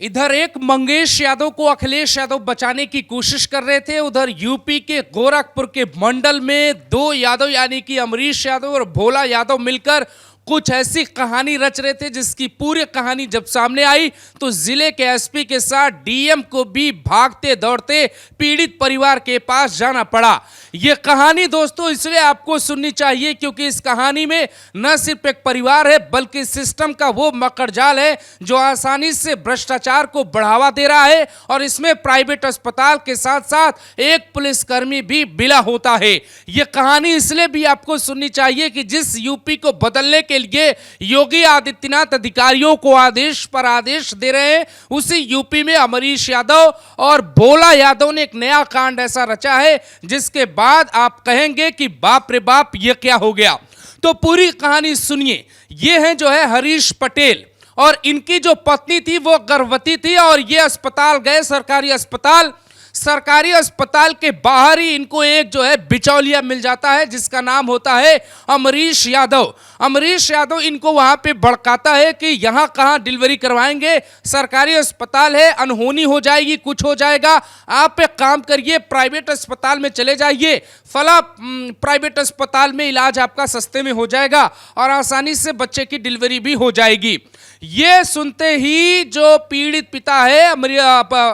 इधर एक मंगेश यादव को अखिलेश यादव बचाने की कोशिश कर रहे थे। उधर यूपी के गोरखपुर के मंडल में दो यादव यानी कि अमरीश यादव और भोला यादव मिलकर कुछ ऐसी कहानी रच रहे थे जिसकी पूरी कहानी जब सामने आई तो जिले के एसपी के साथ डीएम को भी भागते दौड़ते पीड़ित परिवार के पास जाना पड़ा। यह कहानी दोस्तों इसलिए आपको सुननी चाहिए क्योंकि इस कहानी में न सिर्फ एक परिवार है बल्कि सिस्टम का वो मकड़जाल है जो आसानी से भ्रष्टाचार को बढ़ावा दे रहा है और इसमें प्राइवेट अस्पताल के साथ साथ एक पुलिसकर्मी भी बिला होता है। यह कहानी इसलिए भी आपको सुननी चाहिए कि जिस यूपी को बदलने के लिए योगी आदित्यनाथ अधिकारियों को आदेश पर आदेश दे रहे हैं उसी यूपी में अमरीश यादव और भोला यादव ने एक नया कांड ऐसा रचा है जिसके बाद आप कहेंगे कि बाप रे बाप ये क्या हो गया। तो पूरी कहानी सुनिए। ये है जो है हरीश पटेल और इनकी जो पत्नी थी वो गर्भवती थी और ये अस्पताल गए सरकारी अस्पताल के बाहर ही इनको एक जो है बिचौलिया मिल जाता है जिसका नाम होता है अमरीश यादव। अमरीश यादव इनको वहां पे भड़काता है कि यहां कहां डिलीवरी करवाएंगे, सरकारी अस्पताल है, अनहोनी हो जाएगी, कुछ हो जाएगा, आप एक काम करिए प्राइवेट अस्पताल में चले जाइए, फला प्राइवेट अस्पताल में इलाज आपका सस्ते में हो जाएगा और आसानी से बच्चे की डिलीवरी भी हो जाएगी। ये सुनते ही जो पीड़ित पिता है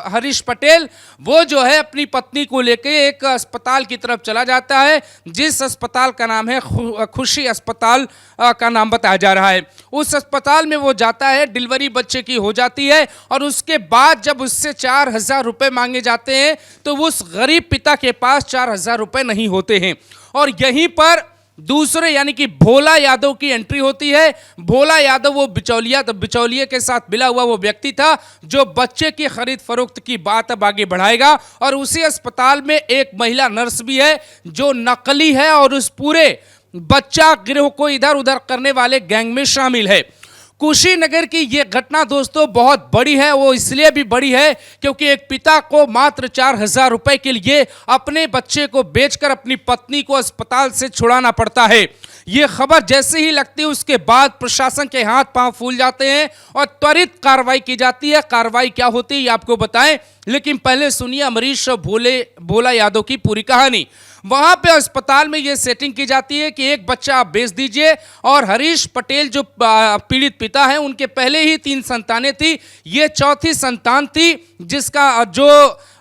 हरीश पटेल वो जो है अपनी पत्नी को लेकर एक अस्पताल की तरफ चला जाता है जिस अस्पताल का नाम है खुशी अस्पताल का नाम बताया जा रहा है। उस अस्पताल में वो जाता है, डिलीवरी बच्चे की हो जाती है और उसके बाद जब उससे 4,000 रुपये मांगे जाते हैं तो उस गरीब पिता के पास 4,000 रुपये नहीं होते हैं और यहीं पर दूसरे यानी कि भोला यादव की एंट्री होती है। भोला यादव वो बिचौलिए के साथ मिला हुआ वो व्यक्ति था जो बच्चे की खरीद फरोख्त की बात अब आगे बढ़ाएगा और उसी अस्पताल में एक महिला नर्स भी है जो नकली है और उस पूरे बच्चा गिरोह को इधर उधर करने वाले गैंग में शामिल है। कुशीनगर की ये घटना दोस्तों बहुत बड़ी है। वो इसलिए भी बड़ी है क्योंकि एक पिता को मात्र 4,000 रुपए के लिए अपने बच्चे को बेचकर अपनी पत्नी को अस्पताल से छुड़ाना पड़ता है। ये खबर जैसे ही लगती है उसके बाद प्रशासन के हाथ पांव फूल जाते हैं और त्वरित कार्रवाई की जाती है। कार्रवाई क्या होती है ये आपको बताएं, लेकिन पहले सुनिए अमरीश और भोला यादव की पूरी कहानी। वहां पे अस्पताल में ये सेटिंग की जाती है कि एक बच्चा आप बेच दीजिए और हरीश पटेल जो पीड़ित पिता हैं उनके पहले ही 3 संतानें थी, ये चौथी संतान थी जिसका जो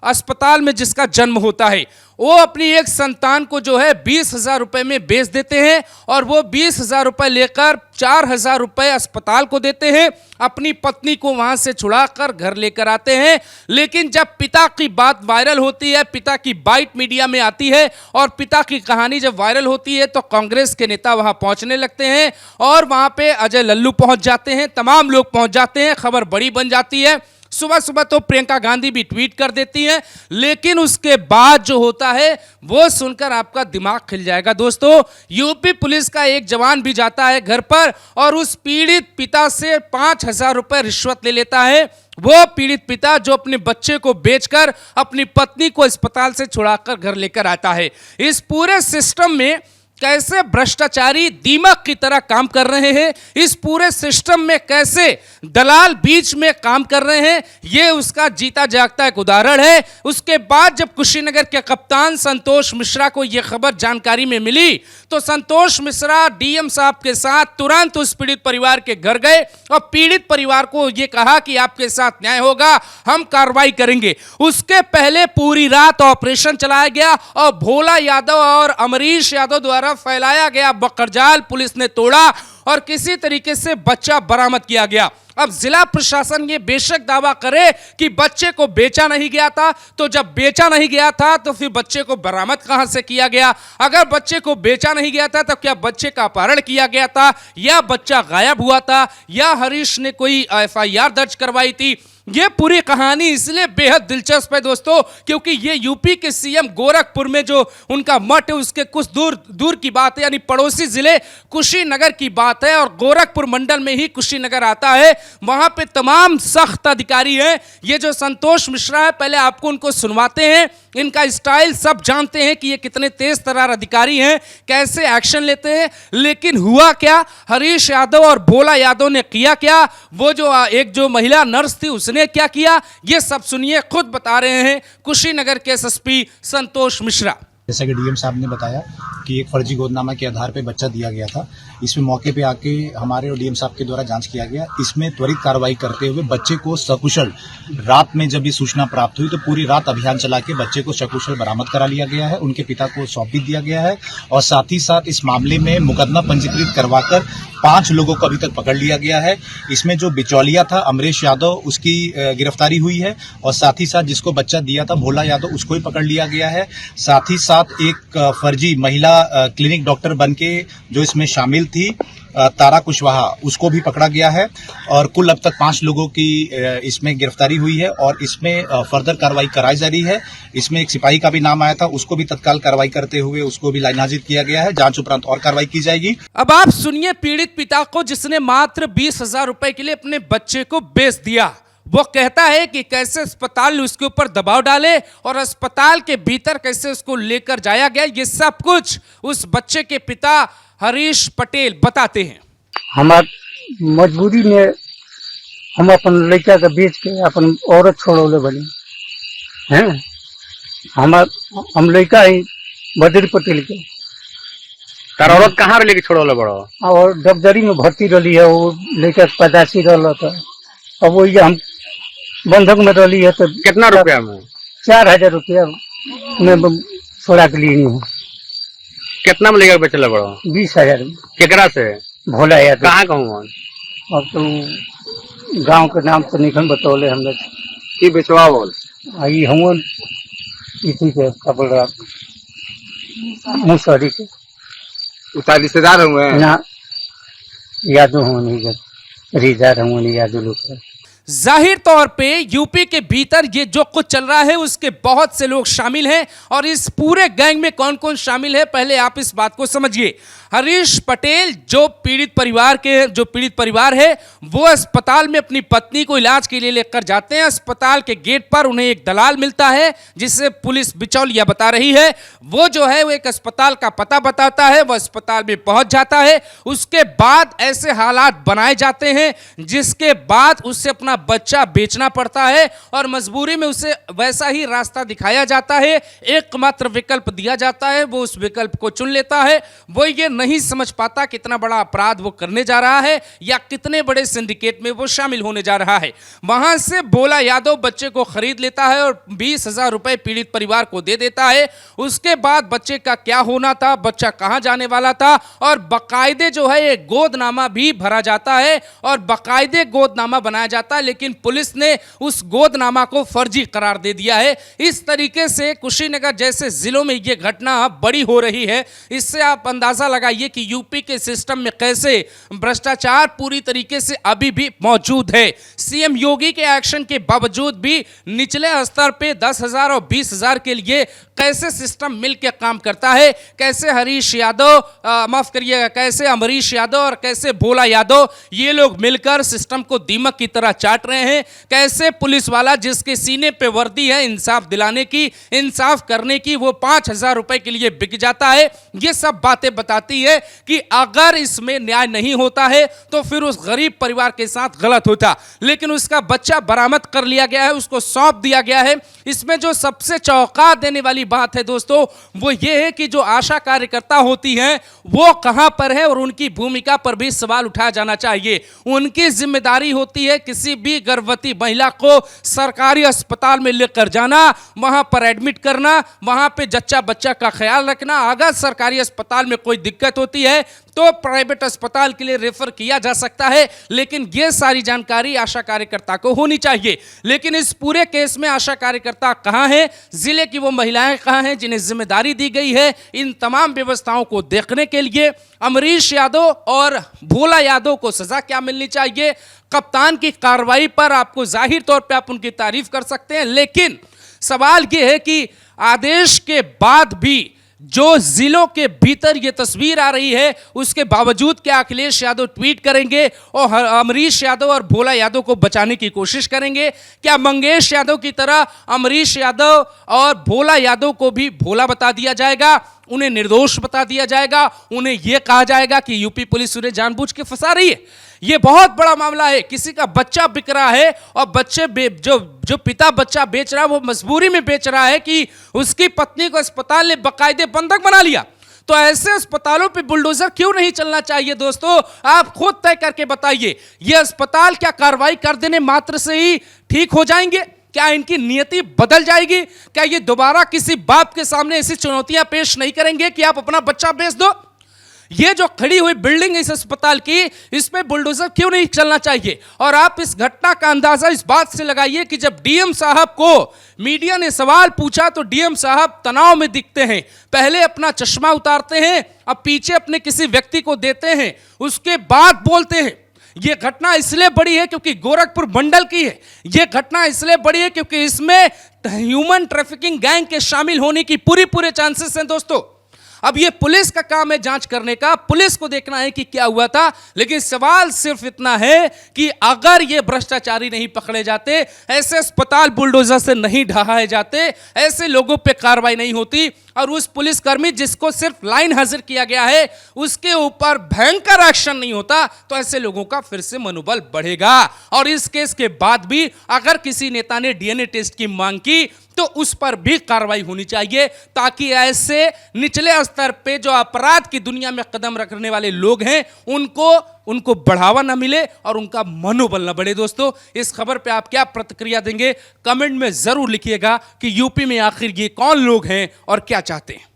अस्पताल में जिसका जन्म होता है। वो अपनी एक संतान को जो है 20,000 रुपए में बेच देते हैं और वो 20,000 रुपए लेकर 4,000 रुपए अस्पताल को देते हैं, अपनी पत्नी को वहां से छुड़ाकर घर लेकर आते हैं। लेकिन जब पिता की बात वायरल होती है, पिता की बाइट मीडिया में आती है और पिता की कहानी जब वायरल होती है तो कांग्रेस के नेता वहां पहुंचने लगते हैं और वहां पे अजय लल्लू पहुंच जाते हैं, तमाम लोग पहुंच जाते हैं, खबर बड़ी बन जाती है। सुबह सुबह तो प्रियंका गांधी भी ट्वीट कर देती हैं, लेकिन उसके बाद जो होता है वो सुनकर आपका दिमाग खिल जाएगा दोस्तों। यूपी पुलिस का एक जवान भी जाता है घर पर और उस पीड़ित पिता से 5,000 रुपए रिश्वत ले लेता है। वो पीड़ित पिता जो अपने बच्चे को बेचकर अपनी पत्नी को अस्पताल से छुड़ाकर घर लेकर आता है। इस पूरे सिस्टम में कैसे भ्रष्टाचारी दीमक की तरह काम कर रहे हैं, इस पूरे सिस्टम में कैसे दलाल बीच में काम कर रहे हैं, ये उसका जीता जागता एक उदाहरण है। उसके बाद जब कुशीनगर के कप्तान संतोष मिश्रा को यह खबर जानकारी में मिली तो संतोष मिश्रा डीएम साहब के साथ तुरंत उस पीड़ित परिवार के घर गए और पीड़ित परिवार को यह कहा कि आपके साथ न्याय होगा, हम कार्रवाई करेंगे। उसके पहले पूरी रात ऑपरेशन चलाया गया और भोला यादव और अमरीश यादव द्वारा फैलाया गया बकरजाल पुलिस ने तोड़ा और किसी तरीके से बच्चा बरामद किया गया। अब जिला प्रशासन ये बेशक दावा करे कि बच्चे को बेचा नहीं गया था, तो जब बेचा नहीं गया था तो फिर बच्चे को बरामद कहां से किया गया? अगर बच्चे को बेचा नहीं गया था तो क्या बच्चे का अपहरण किया गया था या बच्चा गायब हुआ था या हरीश ने कोई एफआईआर दर्ज करवाई थी? ये पूरी कहानी इसलिए बेहद दिलचस्प है दोस्तों क्योंकि ये यूपी के सीएम गोरखपुर में जो उनका मठ है उसके कुछ दूर की बात है, यानी पड़ोसी जिले कुशीनगर की बात है और गोरखपुर मंडल में ही कुशीनगर आता है। वहां पे तमाम सख्त अधिकारी हैं। ये जो संतोष मिश्रा है पहले आपको उनको सुनवाते हैं, इनका स्टाइल सब जानते हैं कि ये कितने तेज तर्रार अधिकारी हैं, कैसे एक्शन लेते हैं। लेकिन हुआ क्या, हरीश यादव और भोला यादव ने किया क्या? वो जो एक जो महिला नर्स थी उसने उसने क्या किया, ये सब सुनिए, खुद बता रहे हैं कुशीनगर के एसएसपी संतोष मिश्रा। जैसा कि डीएम साहब ने बताया कि एक फर्जी गोदनामा के आधार पर बच्चा दिया गया था। इसमें मौके पे आके हमारे और डीएम साहब के द्वारा जांच किया गया। इसमें त्वरित कार्रवाई करते हुए बच्चे को सकुशल, रात में जब ये सूचना प्राप्त हुई तो पूरी रात अभियान चला के बच्चे को सकुशल बरामद करा लिया गया है। उनके पिता को सौंप भी दिया गया है और साथ ही साथ इस मामले में मुकदमा पंजीकृत करवाकर 5 लोगों को अभी तक पकड़ लिया गया है। इसमें जो बिचौलिया था अमरीश यादव, उसकी गिरफ्तारी हुई है और साथ ही साथ जिसको बच्चा दिया था भोला यादव, उसको भी पकड़ लिया गया है। साथ ही साथ एक फर्जी महिला क्लिनिक डॉक्टर बनके जो इसमें शामिल थी, तारा कुशवाहा, उसको भी पकड़ा गया है और कुल अब तक 5 लोगों की इसमें गिरफ्तारी हुई है और इसमें फर्दर कार्रवाई कराई जा रही है। इसमें एक सिपाही का भी नाम आया था, उसको भी तत्काल कार्रवाई करते हुए उसको भी लाइन हाजिर किया गया है। जांच उपरांत और कार्रवाई की जाएगी। अब आप सुनिए पीड़ित पिता को, जिसने मात्र 20,000 रुपए के लिए अपने बच्चे को बेच दिया। वो कहता है कि कैसे अस्पताल ने उसके ऊपर दबाव डाले और अस्पताल के भीतर कैसे उसको लेकर जाया गया, ये सब कुछ उस बच्चे के पिता हरीश पटेल बताते हैं। हमार मजबूरी में हम अपन लड़का के बेच के अपन औरत छोड़ौले बनी हैं। हम लड़का ही बद्री पटेल के। तार औरत कहाँ लेके छोड़ौले बड़ो? और डबदरी में भर्ती रही है। वो लड़का पैदाशी रहा था। अब वो हम बंधक में रही है तो कितना रुपया में? 4,000 रुपया में छोड़ा के लिए हूँ। कितना में लेकर बेचले बड़ो? 20,000 में। केकरा से? भोला यादव। कहाँ कहूँ? अब तो गांव के नाम तो निखन बतौले हमने की बेचवा बोल आई हम इसी के कपड़ा मुसहरी के उसका रिश्तेदार हुए ना यादव हूँ नहीं रिजार हूँ नहीं यादव लोग। जाहिर तौर पे यूपी के भीतर ये जो कुछ चल रहा है उसके बहुत से लोग शामिल हैं और इस पूरे गैंग में कौन कौन शामिल है पहले आप इस बात को समझिए। हरीश पटेल जो पीड़ित परिवार है वो अस्पताल में अपनी पत्नी को इलाज के लिए लेकर जाते हैं। अस्पताल के गेट पर उन्हें एक दलाल मिलता है जिसे पुलिस बिचौलिया बता रही है। वो जो है वो एक अस्पताल का पता बताता है, वो अस्पताल में पहुंच जाता है। उसके बाद ऐसे हालात बनाए जाते हैं जिसके बाद उससे अपना बच्चा बेचना पड़ता है और मजबूरी में उसे वैसा ही रास्ता दिखाया जाता है। एकमात्र विकल्प दिया जाता है, वो उस विकल्प को चुन लेता है। वो ये नहीं समझ पाता कितना बड़ा अपराध वो करने जा रहा है या कितने बड़े सिंडिकेट में वो शामिल होने जा रहा है। वहां से भोला यादव बच्चे को खरीद लेता है और 20,000 रुपए पीड़ित परिवार को दे देता है। उसके बाद बच्चे का क्या होना था, बच्चा कहां जाने वाला था और बाकायदे जो है एक गोदनामा भी भरा जाता है और बाकायदे गोदनामा बनाया जाता है, लेकिन पुलिस ने उस गोदनामा को फर्जी करार दे दिया है। इस तरीके से कुशीनगर जैसे जिलों में यह घटना बड़ी हो रही है। इससे आप अंदाजा लगाइए कि यूपी के सिस्टम में कैसे भ्रष्टाचार पूरी तरीके से अभी भी मौजूद है। सीएम योगी के एक्शन के बावजूद भी निचले स्तर पे 10,000 और 20,000 के लिए कैसे सिस्टम मिलकर काम करता है, कैसे हरीश यादव कैसे अमरीश यादव और कैसे भोला यादव ये लोग मिलकर सिस्टम को दीमक की तरह चाट रहे हैं। कैसे पुलिस वाला जिसके सीने पे वर्दी है इंसाफ दिलाने की, इंसाफ करने की, वो 5,000 रुपए के लिए बिक जाता है। ये सब बातें बताती है कि अगर इसमें न्याय नहीं होता है तो फिर उस गरीब परिवार के साथ गलत होता। लेकिन उसका बच्चा बरामद कर लिया गया है, उसको सौंप दिया गया है। इसमें जो सबसे चौंका देने वाली बात है दोस्तों वो ये है कि जो आशा कार्यकर्ता होती हैं वो कहां पर है और उनकी भूमिका पर भी सवाल उठाया जाना चाहिए। उनकी जिम्मेदारी होती है किसी भी गर्भवती महिला को सरकारी अस्पताल में लेकर जाना, वहां पर एडमिट करना, वहां पे जच्चा बच्चा का ख्याल रखना। अगर सरकारी अस्पताल में कोई दिक्कत होती है तो प्राइवेट अस्पताल के लिए रेफर किया जा सकता है, लेकिन यह सारी जानकारी आशा कार्यकर्ता को होनी चाहिए। लेकिन इस पूरे केस में आशा कार्यकर्ता कहां है, जिले की वो महिलाएं कहां हैं जिन्हें जिम्मेदारी दी गई है इन तमाम व्यवस्थाओं को देखने के लिए। अमरीश यादव और भोला यादव को सजा क्या मिलनी चाहिए, कप्तान की कार्रवाई पर आपको जाहिर तौर पे आप उनकी तारीफ कर सकते हैं, लेकिन सवाल यह है कि आदेश के बाद भी जो जिलों के भीतर ये तस्वीर आ रही है उसके बावजूद क्या अखिलेश यादव ट्वीट करेंगे और अमरीश यादव और भोला यादव को बचाने की कोशिश करेंगे? क्या मंगेश यादव की तरह अमरीश यादव और भोला यादव को भी भोला बता दिया जाएगा, उन्हें निर्दोष बता दिया जाएगा, उन्हें यह कहा जाएगा कि यूपी पुलिस उन्हें जानबूझ के फंसा रही है? ये बहुत बड़ा मामला है। किसी का बच्चा बिक रहा है और जो पिता बच्चा बेच रहा है वो मजबूरी में बेच रहा है कि उसकी पत्नी को अस्पताल ने बाकायदे बंधक बना लिया। तो ऐसे अस्पतालों पे बुलडोजर क्यों नहीं चलना चाहिए दोस्तों? आप खुद तय करके बताइए। ये अस्पताल क्या कार्रवाई कर देने मात्र से ही ठीक हो जाएंगे? क्या इनकी नियति बदल जाएगी? क्या ये दोबारा किसी बाप के सामने ऐसी चुनौतियां पेश नहीं करेंगे कि आप अपना बच्चा बेच दो? ये जो खड़ी हुई बिल्डिंग है इस अस्पताल की, इस पे बुलडोजर क्यों नहीं चलना चाहिए? और आप इस घटना का अंदाजा इस बात से लगाइए कि जब डीएम साहब को मीडिया ने सवाल पूछा तो डीएम साहब तनाव में दिखते हैं। पहले अपना चश्मा उतारते हैं, अब पीछे अपने किसी व्यक्ति को देते हैं, उसके बाद बोलते हैं। यह घटना इसलिए बड़ी है क्योंकि गोरखपुर मंडल की है। यह घटना इसलिए बड़ी है क्योंकि इसमें ह्यूमन ट्रैफिकिंग गैंग के शामिल होने की पूरे चांसेस हैं दोस्तों। अब ये पुलिस का काम है जांच करने का, पुलिस को देखना है कि क्या हुआ था। लेकिन सवाल सिर्फ इतना है कि अगर ये भ्रष्टाचारी नहीं पकड़े जाते, ऐसे अस्पताल बुलडोजर से नहीं ढहाए जाते, ऐसे लोगों पे कार्रवाई नहीं होती और उस पुलिसकर्मी जिसको सिर्फ लाइन हाजिर किया गया है उसके ऊपर भयंकर एक्शन नहीं होता, तो ऐसे लोगों का फिर से मनोबल बढ़ेगा। और इस केस के बाद भी अगर किसी नेता ने डीएनए टेस्ट की मांग की तो उस पर भी कार्रवाई होनी चाहिए, ताकि ऐसे निचले स्तर पे जो अपराध की दुनिया में कदम रखने वाले लोग हैं उनको बढ़ावा ना मिले और उनका मनोबल ना बढ़े। दोस्तों, इस खबर पे आप क्या प्रतिक्रिया देंगे? कमेंट में जरूर लिखिएगा कि यूपी में आखिर ये कौन लोग हैं और क्या चाहते हैं।